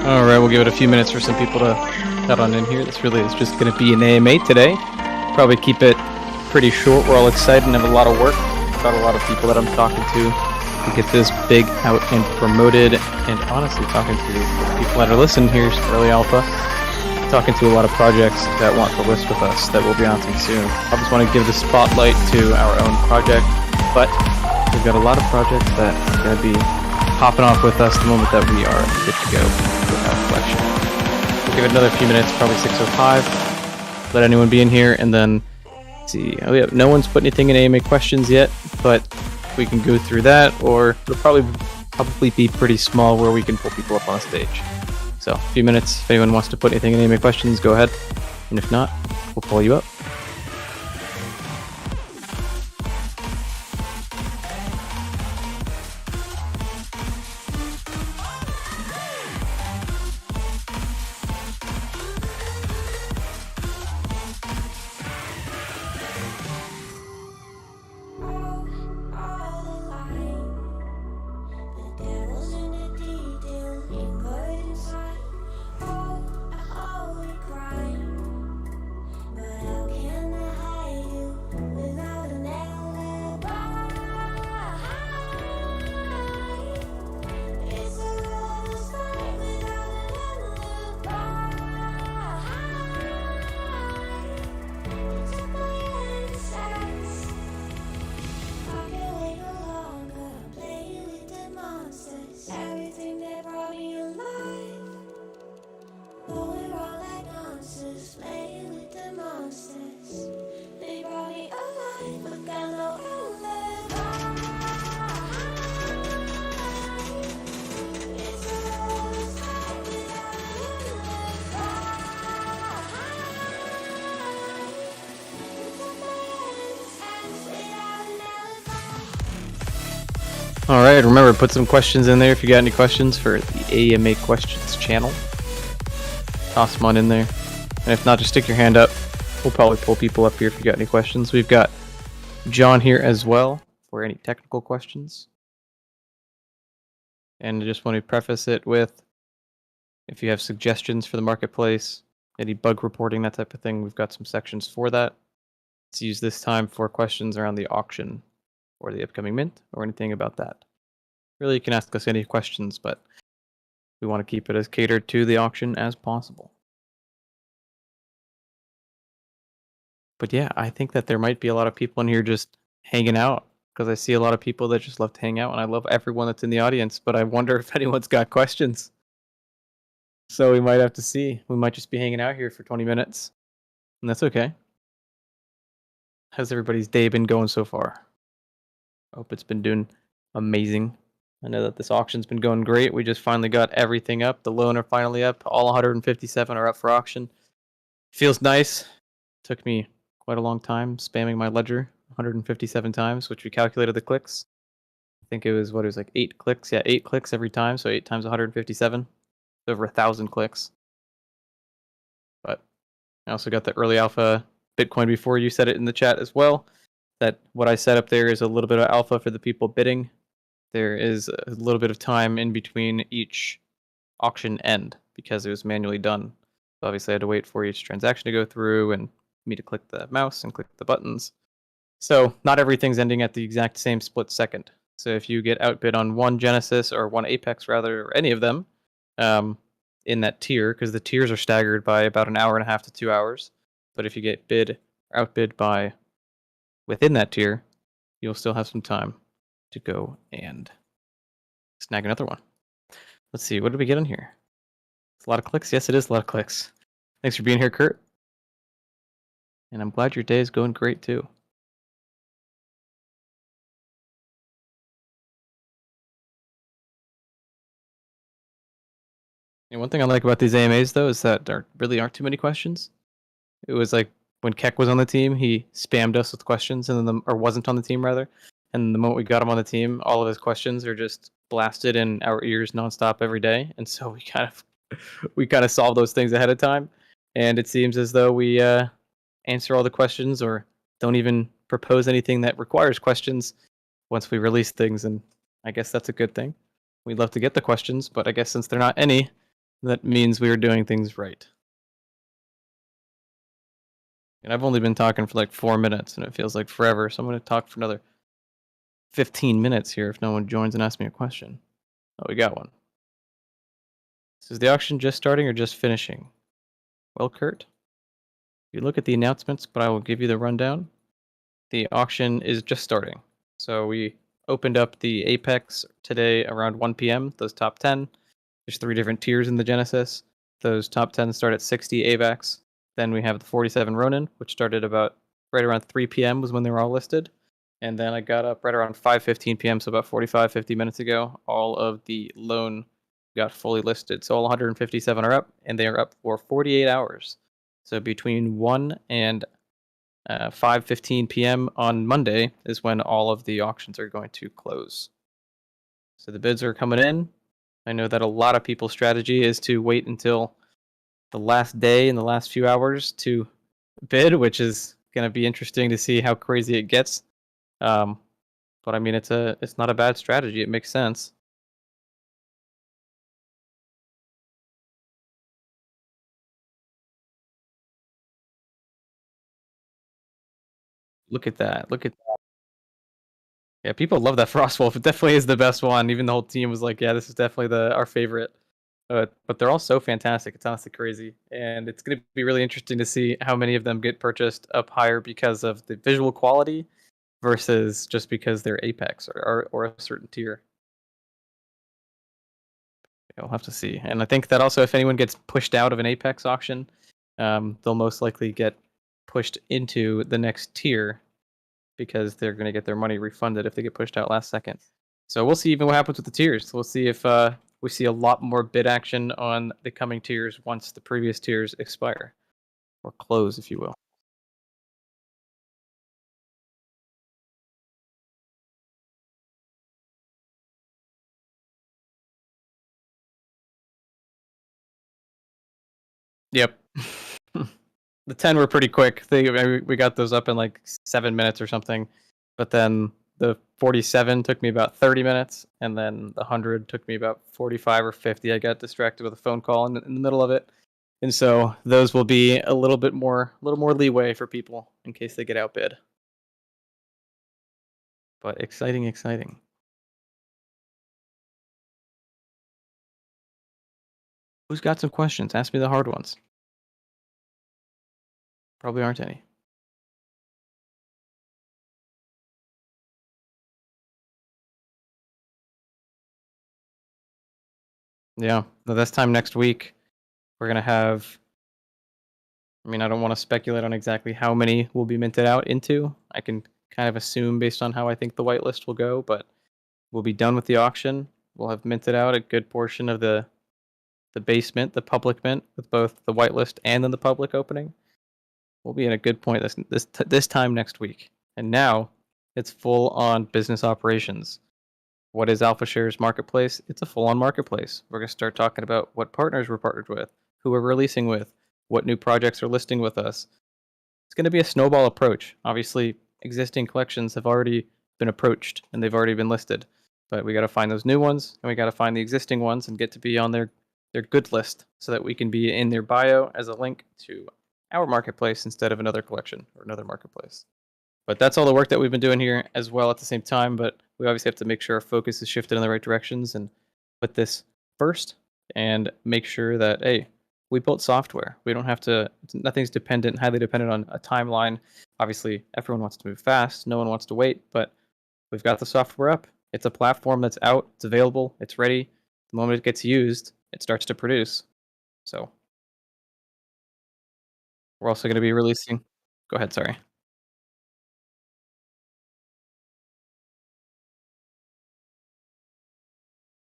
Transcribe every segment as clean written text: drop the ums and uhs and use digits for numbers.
Alright, we'll give it a few minutes for some people to cut on in here. This really is just going to be an AMA today. Probably keep it pretty short. We're all excited and have a lot of work. Got a lot of people that I'm talking to get this big out and promoted. And honestly, talking to people that are listening here, early alpha, talking to a lot of projects that want to list with us that we'll be announcing soon. I just want to give the spotlight to our own project, but we've got a lot of projects that are going to be hopping off with us the moment that we are good to go with our collection. We'll give it another few minutes, probably 6:05. Let anyone be in here, and then see. Oh yeah, no one's put anything in AMA questions yet, but we can go through that, or it'll probably be pretty small where we can pull people up on a stage. So a few minutes. If anyone wants to put anything in AMA questions, go ahead, and if not, we'll pull you up. Alright, remember, put some questions in there if you got any questions for the AMA Questions channel. Toss them on in there. And if not, just stick your hand up. We'll probably pull people up here if you got any questions. We've got John here as well for any technical questions. And I just want to preface it with, if you have suggestions for the marketplace, any bug reporting, that type of thing, we've got some sections for that. Let's use this time for questions around the auction or the upcoming mint, or anything about that. Really, you can ask us any questions, but we want to keep it as catered to the auction as possible. But yeah, I think that there might be a lot of people in here just hanging out, because I see a lot of people that just love to hang out, and I love everyone that's in the audience, but I wonder if anyone's got questions. So we might have to see. We might just be hanging out here for 20 minutes, and that's okay. How's everybody's day been going so far? I hope it's been doing amazing. I know that this auction's been going great. We just finally got everything up. The loan are finally up. All 157 are up for auction. Feels nice. Took me quite a long time spamming my ledger 157 times, which we calculated the clicks. I think it was like 8 clicks. Yeah, 8 clicks every time. So 8 times 157. Over 1,000 clicks. But I also got the early alpha Bitcoin before you said it in the chat as well. That what I set up there is a little bit of alpha for the people bidding. There is a little bit of time in between each auction end because it was manually done. So obviously I had to wait for each transaction to go through and me to click the mouse and click the buttons. So not everything's ending at the exact same split second. So if you get outbid on one Genesis or one Apex rather, or any of them in that tier, because the tiers are staggered by about an hour and a half to 2 hours. But if you get bid or outbid by within that tier, you'll still have some time to go and snag another one. Let's see, what did we get in here? It's a lot of clicks. Yes, it is a lot of clicks. Thanks for being here, Kurt. And I'm glad your day is going great too. And one thing I like about these AMAs though is that there really aren't too many questions. It was like when Keck was on the team, he spammed us with questions, and then or wasn't on the team rather. And the moment we got him on the team, all of his questions are just blasted in our ears nonstop every day. And so we kind of solve those things ahead of time. And it seems as though we answer all the questions or don't even propose anything that requires questions once we release things. And I guess that's a good thing. We'd love to get the questions, but I guess since they're not any, That means we are doing things right. And I've only been talking for like 4 minutes, and it feels like forever. So I'm going to talk for another 15 minutes here if no one joins and asks me a question. Oh, we got one. So is the auction just starting or just finishing? Well, Kurt, you look at the announcements, but I will give you the rundown. The auction is just starting. So we opened up the Apex today around 1 p.m. Those top 10. There's 3 different tiers in the Genesis. Those top 10 start at 60 AVAX. Then we have the 47 Ronin, which started about right around 3 p.m. was when they were all listed. And then I got up right around 5:15 p.m., so about 45, 50 minutes ago. All of the loan got fully listed. So all 157 are up, and they are up for 48 hours. So between 1 and 5:15 p.m. on Monday is when all of the auctions are going to close. So the bids are coming in. I know that a lot of people's strategy is to wait until the last day in the last few hours to bid, which is going to be interesting to see how crazy it gets. Um, but I mean, it's not a bad strategy. It makes sense. Look at that. Look at Yeah, people love that Frostwolf. It definitely is the best one. Even the whole team was like, "Yeah, this is definitely the our favorite." But they're all so fantastic. It's honestly crazy, and it's going to be really interesting to see how many of them get purchased up higher because of the visual quality versus just because they're Apex or a certain tier. You'll have to see. And I think that also, if anyone gets pushed out of an Apex auction, they'll most likely get pushed into the next tier because they're going to get their money refunded if they get pushed out last second. So we'll see even what happens with the tiers. We'll see if we see a lot more bid action on the coming tiers once the previous tiers expire or close, if you will. Yep. The 10 were pretty quick. We got those up in like 7 minutes or something. But then the 47 took me about 30 minutes. And then the 100 took me about 45 or 50. I got distracted with a phone call in the middle of it. And so those will be a little more leeway for people in case they get outbid. But exciting, exciting. Who's got some questions? Ask me the hard ones. Probably aren't any. Yeah. No, this time next week, we're gonna have. I mean, I don't want to speculate on exactly how many will be minted out into. I can kind of assume based on how I think the whitelist will go, but we'll be done with the auction. We'll have minted out a good portion of the base mint, the public mint, with both the whitelist and then the public opening. We'll be in a good point this time next week. And now it's full on business operations. What is AlphaShares Marketplace? It's a full on marketplace. We're going to start talking about what partners we're partnered with, who we're releasing with, what new projects are listing with us. It's going to be a snowball approach. Obviously, existing collections have already been approached and they've already been listed, but we got to find those new ones and we got to find the existing ones and get to be on their good list so that we can be in their bio as a link to our marketplace instead of another collection or another marketplace. But that's all the work that we've been doing here as well at the same time. But we obviously have to make sure our focus is shifted in the right directions and put this first and make sure that, hey, we built software. We don't have to, nothing's dependent, highly dependent on a timeline. Obviously, everyone wants to move fast. No one wants to wait, but we've got the software up. It's a platform that's out, it's available, it's ready. The moment it gets used, it starts to produce. So we're also going to be releasing. Go ahead, sorry.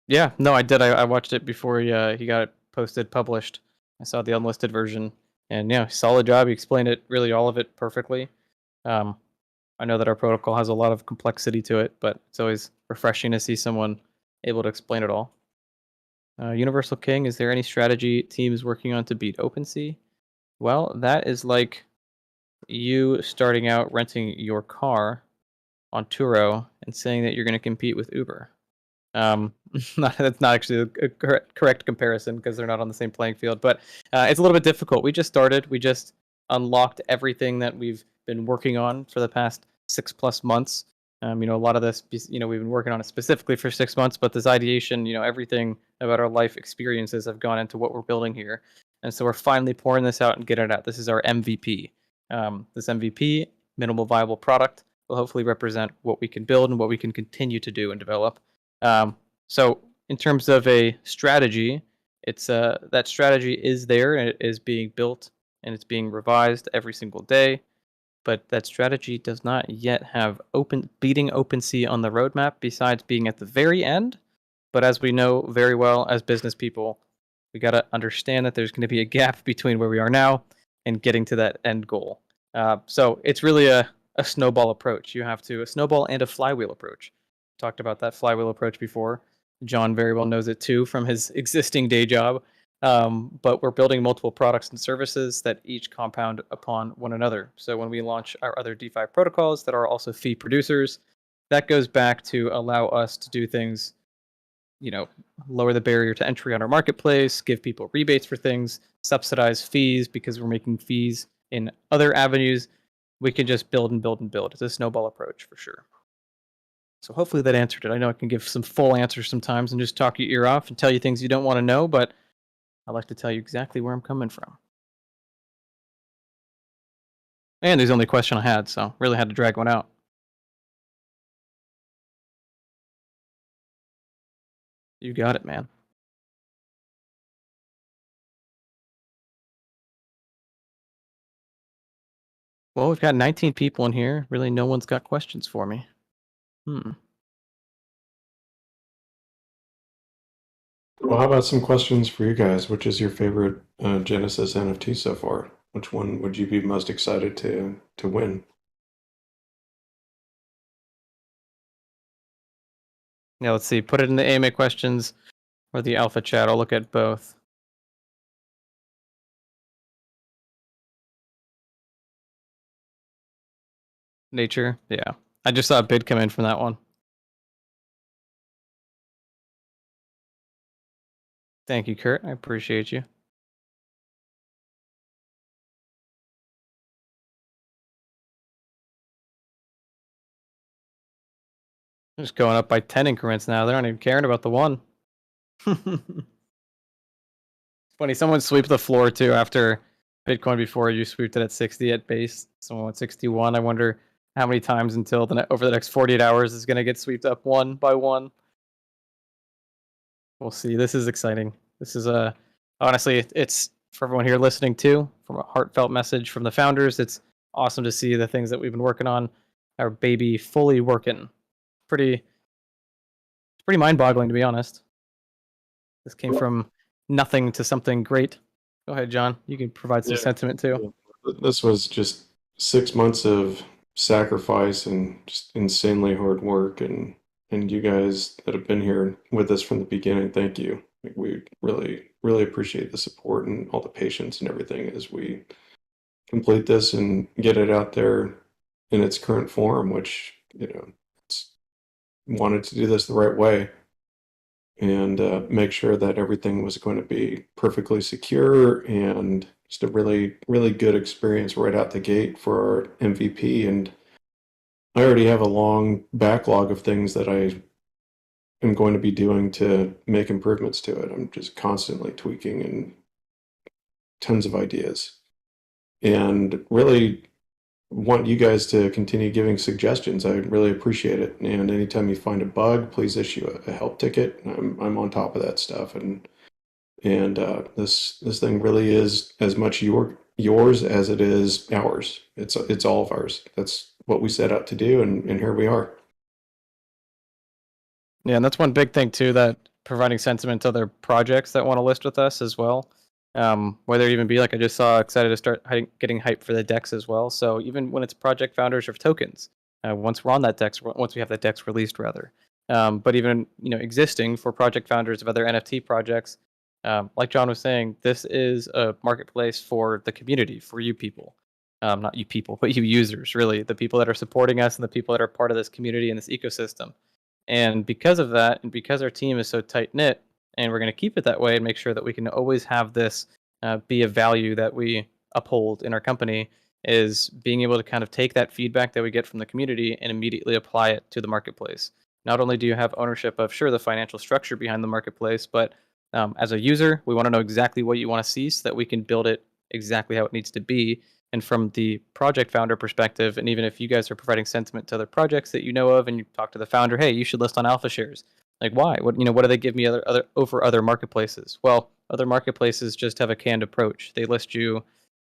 Yeah, no, I did. I watched it before he got it posted, published. I saw the unlisted version, and yeah, solid job. He explained it, really all of it perfectly. Um, I know that our protocol has a lot of complexity to it, but it's always refreshing to see someone able to explain it all. Universal King, is there any strategy teams working on to beat OpenSea? Well, that is like you starting out renting your car on Turo and saying that you're going to compete with Uber. That's not actually a correct comparison because they're not on the same playing field, but it's a little bit difficult. We just started. We just unlocked everything that we've been working on for the past 6+ months. A lot of this, we've been working on it specifically for 6 months, but this ideation, everything about our life experiences have gone into what we're building here. And so we're finally pouring this out and getting it out. This is our MVP. This MVP, minimal viable product, will hopefully represent what we can build and what we can continue to do and develop. So in terms of a strategy, it's that strategy is there and it is being built and it's being revised every single day. But that strategy does not yet have beating OpenSea on the roadmap, besides being at the very end. But as we know very well as business people, we got to understand that there's going to be a gap between where we are now and getting to that end goal. So it's really a snowball approach. You have to a snowball and a flywheel approach. Talked about that flywheel approach before. John very well knows it too from his existing day job. But we're building multiple products and services that each compound upon one another. So when we launch our other DeFi protocols that are also fee producers, that goes back to allow us to do things, lower the barrier to entry on our marketplace, give people rebates for things, subsidize fees because we're making fees in other avenues. We can just build and build and build. It's a snowball approach for sure. So hopefully that answered it. I know I can give some full answers sometimes and just talk your ear off and tell you things you don't want to know, but I like to tell you exactly where I'm coming from. And there's the only question I had, so really had to drag one out. You got it, man. Well, we've got 19 people in here. Really, no one's got questions for me. Well, how about some questions for you guys? Which is your favorite Genesis NFT so far? Which one would you be most excited to win? Yeah, let's see. Put it in the AMA questions or the alpha chat. I'll look at both. Nature, yeah. I just saw a bid come in from that one. Thank you, Kurt. I appreciate you. Just going up by 10 increments now. They aren't even caring about the one. Funny, someone swept the floor too after Bitcoin before you swept it at 60 at base. Someone went 61. I wonder how many times until over the next 48 hours is going to get swept up one by one. We'll see. This is exciting. This is honestly, it's for everyone here listening too, from a heartfelt message from the founders. It's awesome to see the things that we've been working on, our baby fully working. It's pretty mind-boggling, to be honest. This came from nothing to something great. Go ahead, John. You can provide some sentiment too. This was just 6 months of sacrifice and just insanely hard work, and you guys that have been here with us from the beginning, thank you. We really appreciate the support and all the patience and everything as we complete this and get it out there in its current form, which it's wanted to do this the right way and make sure that everything was going to be perfectly secure and just a really good experience right out the gate for our MVP. And I already have a long backlog of things that I am going to be doing to make improvements to it. I'm just constantly tweaking and tons of ideas, and really want you guys to continue giving suggestions. I really appreciate it. And anytime you find a bug, please issue a help ticket. I'm on top of that stuff, and this thing really is as much yours as it is ours. It's all of ours. That's what we set out to do, and here we are. Yeah, and that's one big thing too, that providing sentiment to other projects that want to list with us as well. Whether it even be like I just saw excited to start getting hype for the DEX as well. So even when it's project founders of tokens, once we're on that DEX, once we have the DEX released rather, but even existing for project founders of other NFT projects, like John was saying, this is a marketplace for the community, for you people, not you people, but you users, really, the people that are supporting us and the people that are part of this community and this ecosystem. And because of that, and because our team is so tight knit, and we're going to keep it that way and make sure that we can always have this be a value that we uphold in our company, is being able to kind of take that feedback that we get from the community and immediately apply it to the marketplace. Not only do you have ownership of, sure, the financial structure behind the marketplace, but as a user, we want to know exactly what you want to see so that we can build it exactly how it needs to be. And from the project founder perspective, and even if you guys are providing sentiment to other projects that you know of, and you talk to the founder, hey, you should list on Alpha Shares. Like, why? What do they give me other marketplaces? Well, other marketplaces just have a canned approach. They list you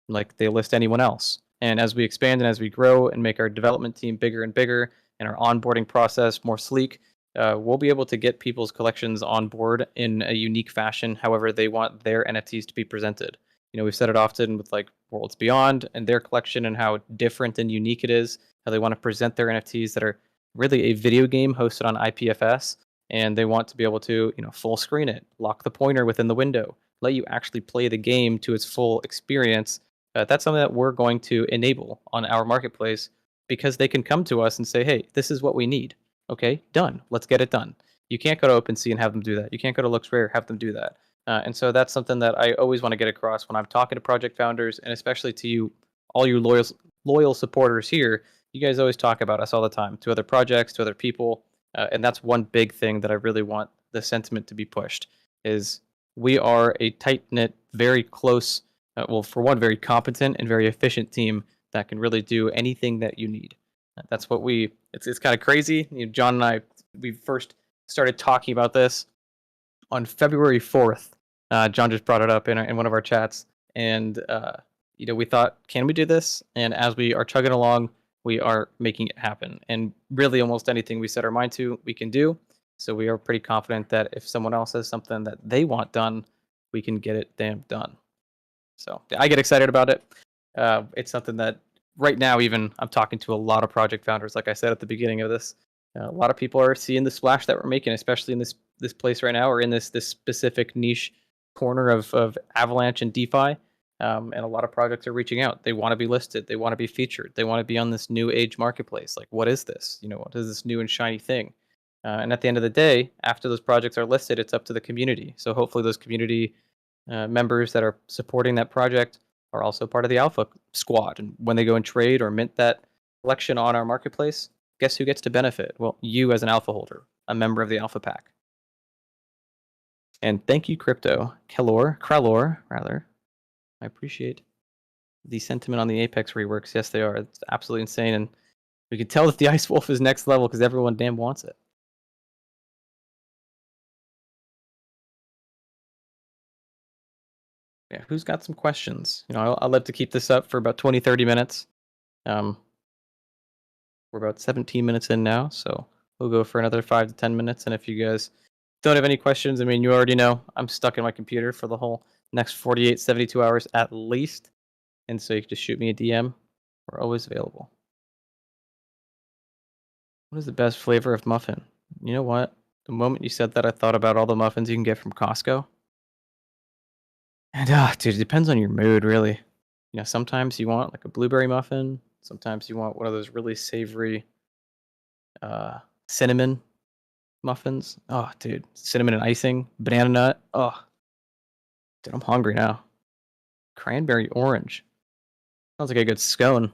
like they list anyone else. And as we expand and as we grow and make our development team bigger and bigger, and our onboarding process more sleek, we'll be able to get people's collections on board in a unique fashion, however they want their NFTs to be presented. We've said it often with like Worlds Beyond and their collection and how different and unique it is, how they want to present their NFTs that are really a video game hosted on IPFS, and they want to be able to, full screen it, lock the pointer within the window, let you actually play the game to its full experience. That's something that we're going to enable on our marketplace because they can come to us and say, hey, this is what we need. Okay, done. Let's get it done. You can't go to OpenSea and have them do that. You can't go to LooksRare, have them do that. And so that's something that I always want to get across when I'm talking to project founders, and especially to you, all you loyal supporters here. You guys always talk about us all the time to other projects, to other people, and that's one big thing that I really want the sentiment to be pushed. Is we are a tight knit, very close, well, for one, very competent and very efficient team that can really do anything that you need. That's what we. It's kind of crazy. John and I, we first started talking about this on February 4th. John just brought it up in one of our chats, and we thought, can we do this? And as we are chugging along, we are making it happen. And really, almost anything we set our mind to, we can do. So we are pretty confident that if someone else has something that they want done, we can get it damn done. So I get excited about it. It's something that right now, even I'm talking to a lot of project founders. Like I said at the beginning of this, a lot of people are seeing the splash that we're making, especially in this place right now, or in this specific niche corner of Avalanche and DeFi. And a lot of projects are reaching out. They want to be listed. They want to be featured. They want to be on this new age marketplace. Like, what is this? What is this new and shiny thing? And at the end of the day, after those projects are listed, it's up to the community. So hopefully those community members that are supporting that project are also part of the Alpha squad. And when they go and trade or mint that collection on our marketplace, guess who gets to benefit? Well, you as an Alpha holder, a member of the Alpha Pack. And thank you, Crypto. Kralor, rather. I appreciate the sentiment on the Apex reworks. Yes, they are. It's absolutely insane. And we can tell that the Ice Wolf is next level because everyone damn wants it. Yeah, who's got some questions? I'll love to keep this up for about 20, 30 minutes. We're about 17 minutes in now, so we'll go for another 5 to 10 minutes. And if you guys don't have any questions, I mean, you already know I'm stuck in my computer for the whole next 48, 72 hours at least. And so you can just shoot me a DM. We're always available. What is the best flavor of muffin? You know what? The moment you said that, I thought about all the muffins you can get from Costco. And dude, it depends on your mood, really. Sometimes you want like a blueberry muffin. Sometimes you want one of those really savory cinnamon muffins. Oh, dude, cinnamon and icing, banana nut. Oh, dude, I'm hungry now. Cranberry orange. Sounds like a good scone.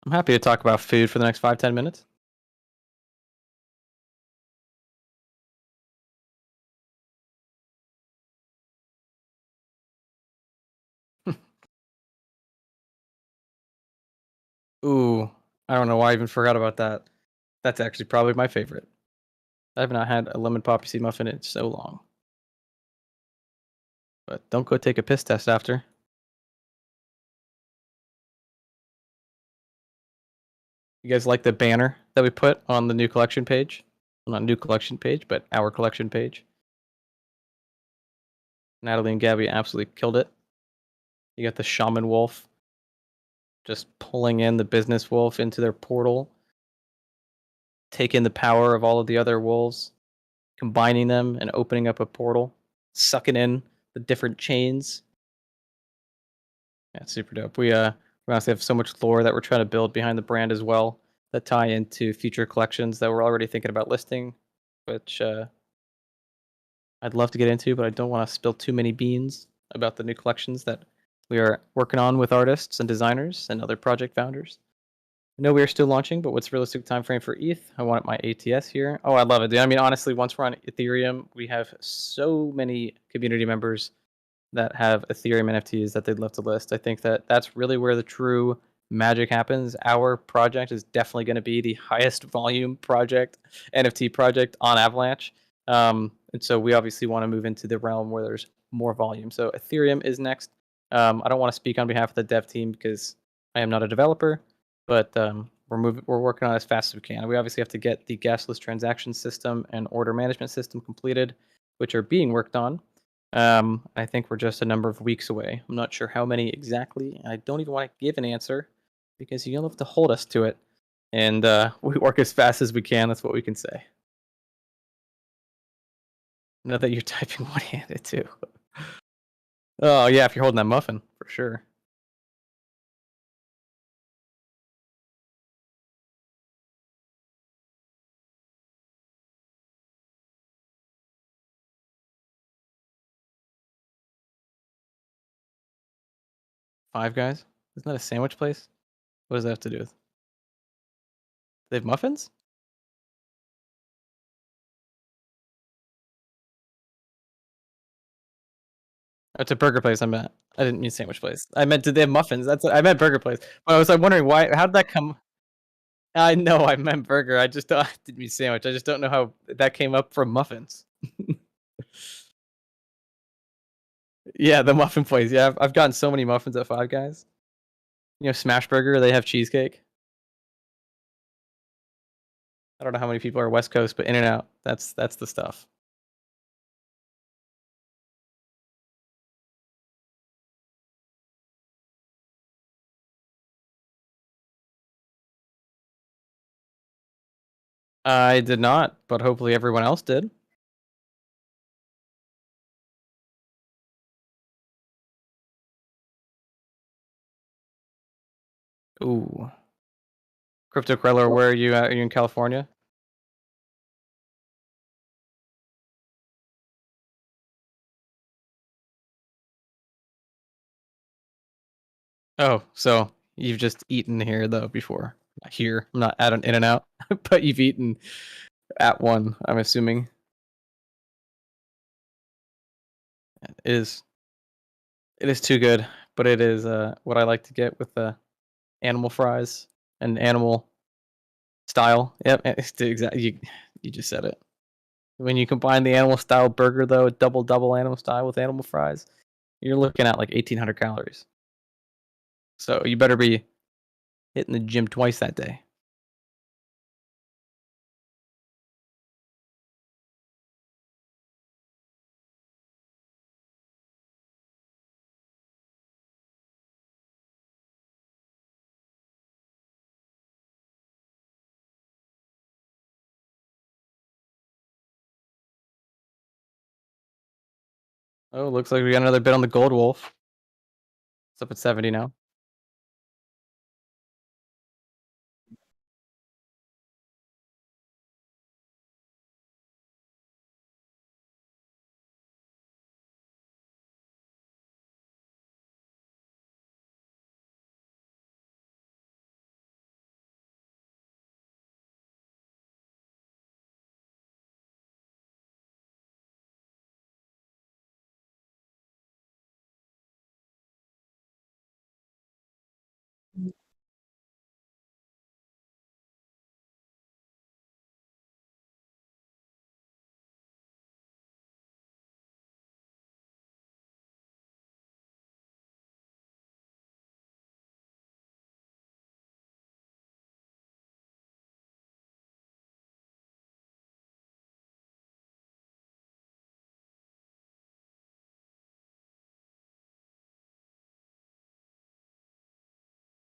I'm happy to talk about food for the next 5-10 minutes. Ooh, I don't know why I even forgot about that. That's actually probably my favorite. I have not had a lemon poppy seed muffin in so long. But don't go take a piss test after. You guys like the banner that we put on the new collection page? Well, not new collection page, but our collection page. Natalie and Gabby absolutely killed it. You got the shaman wolf just pulling in the business wolf into their portal, taking the power of all of the other wolves, combining them and opening up a portal, sucking in the different chains. Yeah, super dope. We We honestly have so much lore that we're trying to build behind the brand as well that tie into future collections that we're already thinking about listing, which I'd love to get into, but I don't want to spill too many beans about the new collections that we are working on with artists and designers and other project founders. I know we are still launching, but what's realistic time frame for ETH? I want my ATS here. Oh, I love it, dude. I mean, honestly, once we're on Ethereum, we have so many community members that have Ethereum NFTs that they'd love to list. I think that that's really where the true magic happens. Our project is definitely going to be the highest volume project, NFT project on Avalanche. And so we obviously want to move into the realm where there's more volume. So Ethereum is next. I don't want to speak on behalf of the dev team because I am not a developer, but we're working on it as fast as we can. We obviously have to get the gasless transaction system and order management system completed, which are being worked on. I think we're just a number of weeks away. I'm not sure how many exactly. I don't even want to give an answer because you'll have to hold us to it. And we work as fast as we can. That's what we can say. Know that you're typing one-handed too. Oh yeah, if you're holding that muffin, for sure. Five Guys? Isn't that a sandwich place? What does that have to do with? They have muffins? Oh, it's a burger place. I meant. I didn't mean sandwich place. I meant did they have muffins? That's I meant burger place. But I was like wondering why. How did that come? I know I meant burger. I just I didn't mean sandwich. I just don't know how that came up from muffins. Yeah, the muffin place. Yeah, I've gotten so many muffins at Five Guys. You know, Smash Burger, they have cheesecake. I don't know how many people are West Coast, but In and Out, that's the stuff. I did not, but hopefully everyone else did. Ooh. Crypto Krello, where are you at? Are you in California? Oh, so you've just eaten here though before. Not here. I'm not at an In and Out, but you've eaten at one, I'm assuming. It is too good, but it is what I like to get with the animal fries and animal style. Yep, it's exactly you just said it. When you combine the animal style burger though, double animal style with animal fries, you're looking at like 1,800 calories. So you better be hitting the gym twice that day. Oh, looks like we got another bid on the Gold Wolf. It's up at 70 now.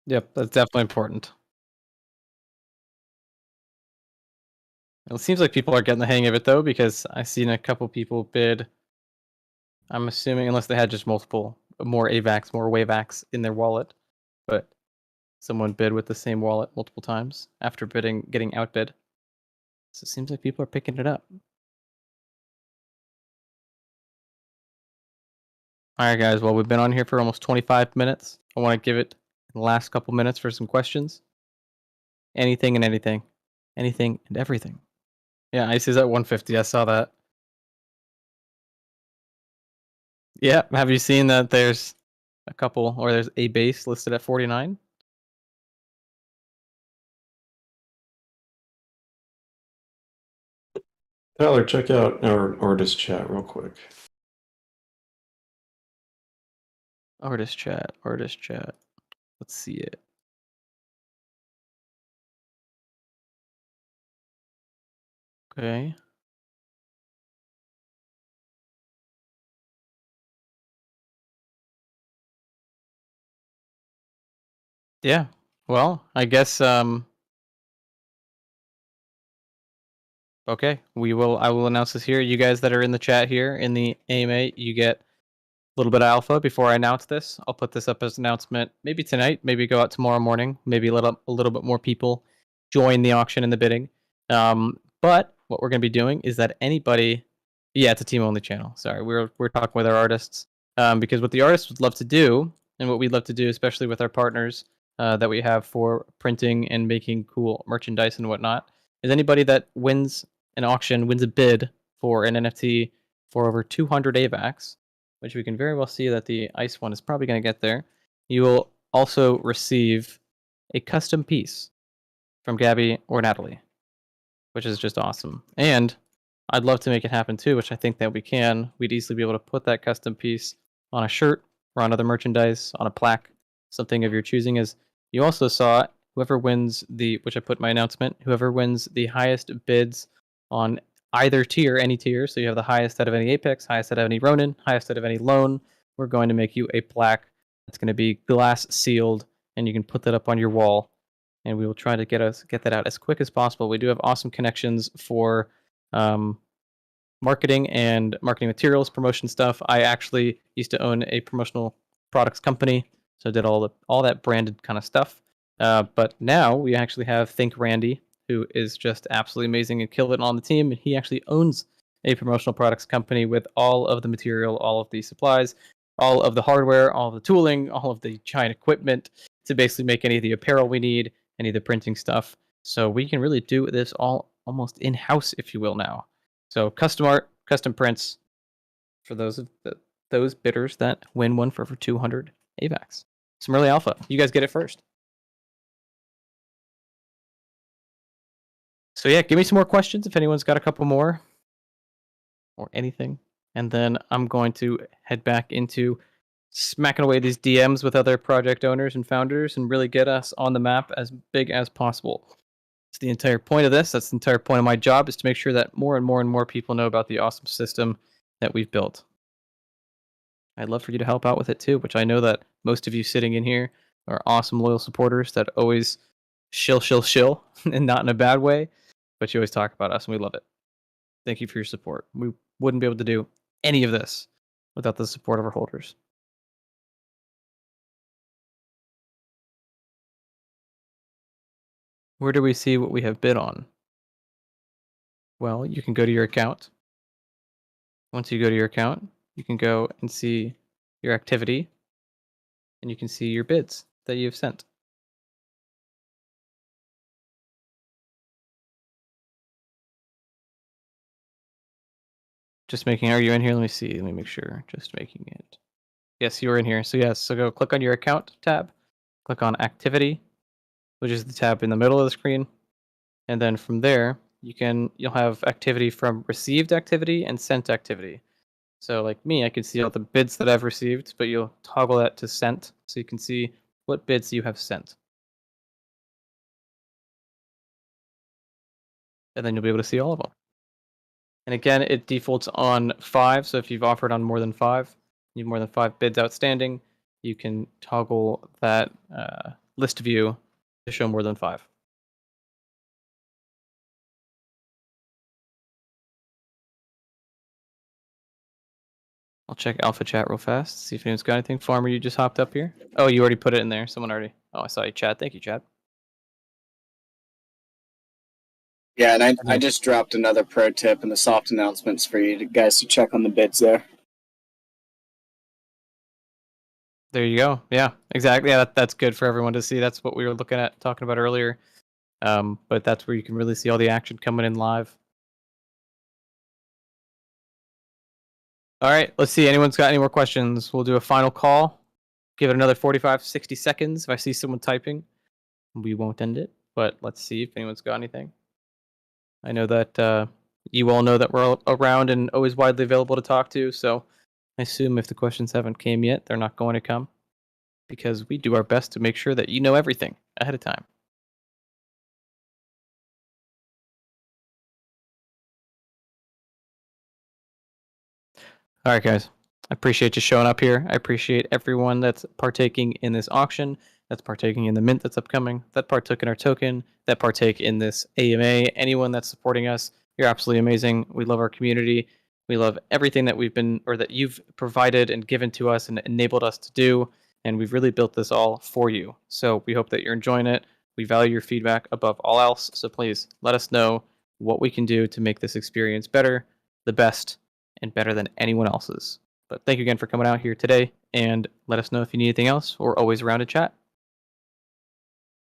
Yep, that's definitely important. It seems like people are getting the hang of it though, because I've seen a couple people bid. I'm assuming unless they had just multiple more AVAX, more WAVAX in their wallet, but someone bid with the same wallet multiple times after getting outbid. So it seems like people are picking it up. All right, guys. Well, we've been on here for almost 25 minutes. I want to give it the last couple minutes for some questions. Anything and anything. Anything and everything. Yeah, ICE is at 150. I saw that. Yeah. Have you seen that there's there's a base listed at 49? Tyler, check out our artist chat real quick. Artist chat. Artist chat. Let's see it. Okay. Yeah. Well, I guess okay. I will announce this here. You guys that are in the chat here in the AMA, you get a little bit of alpha before I announce this. I'll put this up as an announcement maybe tonight, maybe go out tomorrow morning, maybe a little bit more people join the auction and the bidding. But what we're going to be doing is that anybody yeah, it's a team only channel. Sorry. We're talking with our artists because what the artists would love to do and what we'd love to do especially with our partners that we have for printing and making cool merchandise and whatnot is anybody that wins an auction, wins a bid for an NFT for over 200 AVAX, which we can very well see that the ICE one is probably going to get there. You will also receive a custom piece from Gabby or Natalie, which is just awesome. And I'd love to make it happen too, which I think that we can. We'd easily be able to put that custom piece on a shirt or on other merchandise, on a plaque, something of your choosing. As you also saw, whoever wins which I put in my announcement, whoever wins the highest bids on either tier, any tier, so you have the highest out of any Apex, highest out of any Ronin, highest out of any Loan, we're going to make you a plaque that's going to be glass sealed, and you can put that up on your wall. And we will try to get that out as quick as possible. We do have awesome connections for marketing and marketing materials, promotion stuff. I actually used to own a promotional products company, so I did all that branded kind of stuff. But now we actually have Think Randy, who is just absolutely amazing and killed it on the team. He actually owns a promotional products company with all of the material, all of the supplies, all of the hardware, all of the tooling, all of the giant equipment to basically make any of the apparel we need, any of the printing stuff. So we can really do this all almost in-house, if you will, now. So custom art, custom prints for those bidders that win one for 200 AVAX. Some early alpha. You guys get it first. So yeah, give me some more questions if anyone's got a couple more or anything. And then I'm going to head back into smacking away these DMs with other project owners and founders and really get us on the map as big as possible. It's the entire point of this. That's the entire point of my job, is to make sure that more and more and more people know about the awesome system that we've built. I'd love for you to help out with it too, which I know that most of you sitting in here are awesome, loyal supporters that always shill, and not in a bad way, but you always talk about us and we love it. Thank you for your support. We wouldn't be able to do any of this without the support of our holders. Where do we see what we have bid on? Well, you can go to your account. Once you go to your account, you can go and see your activity, and you can see your bids that you've sent. Just making, are you in here? Let me see. Let me make sure. Just making it. Yes, you're in here. So yes, so go click on your account tab, click on activity, which is the tab in the middle of the screen. And then from there, you'll have activity from received activity and sent activity. So like me, I can see all the bids that I've received, but you'll toggle that to sent so you can see what bids you have sent. And then you'll be able to see all of them. And again, it defaults on 5. So if you've offered on more than 5, you have more than 5 bids outstanding, you can toggle that list view to show more than 5. I'll check Alpha Chat real fast. See if anyone's got anything. Farmer, you just hopped up here. Oh, you already put it in there. Someone already. Oh, I saw you, Chad. Thank you, Chad. Yeah, and I just dropped another pro tip in the soft announcements for you guys to check on the bids there. There you go. Yeah, exactly. Yeah, that's good for everyone to see. That's what we were talking about earlier. But that's where you can really see all the action coming in live. All right, let's see. Anyone's got any more questions? We'll do a final call. Give it another 45, 60 seconds. If I see someone typing, we won't end it. But let's see if anyone's got anything. I know that you all know that we're around and always widely available to talk to. So I assume if the questions haven't came yet, they're not going to come, because we do our best to make sure that you know everything ahead of time. All right, guys. I appreciate you showing up here. I appreciate everyone that's partaking in this auction, that's partaking in the mint that's upcoming, that partook in our token, that partake in this AMA. Anyone that's supporting us, you're absolutely amazing. We love our community. We love everything that we've been, or that you've provided and given to us and enabled us to do. And we've really built this all for you. So we hope that you're enjoying it. We value your feedback above all else. So please let us know what we can do to make this experience better, the best, and better than anyone else's. But thank you again for coming out here today, and let us know if you need anything else. We're always around to chat.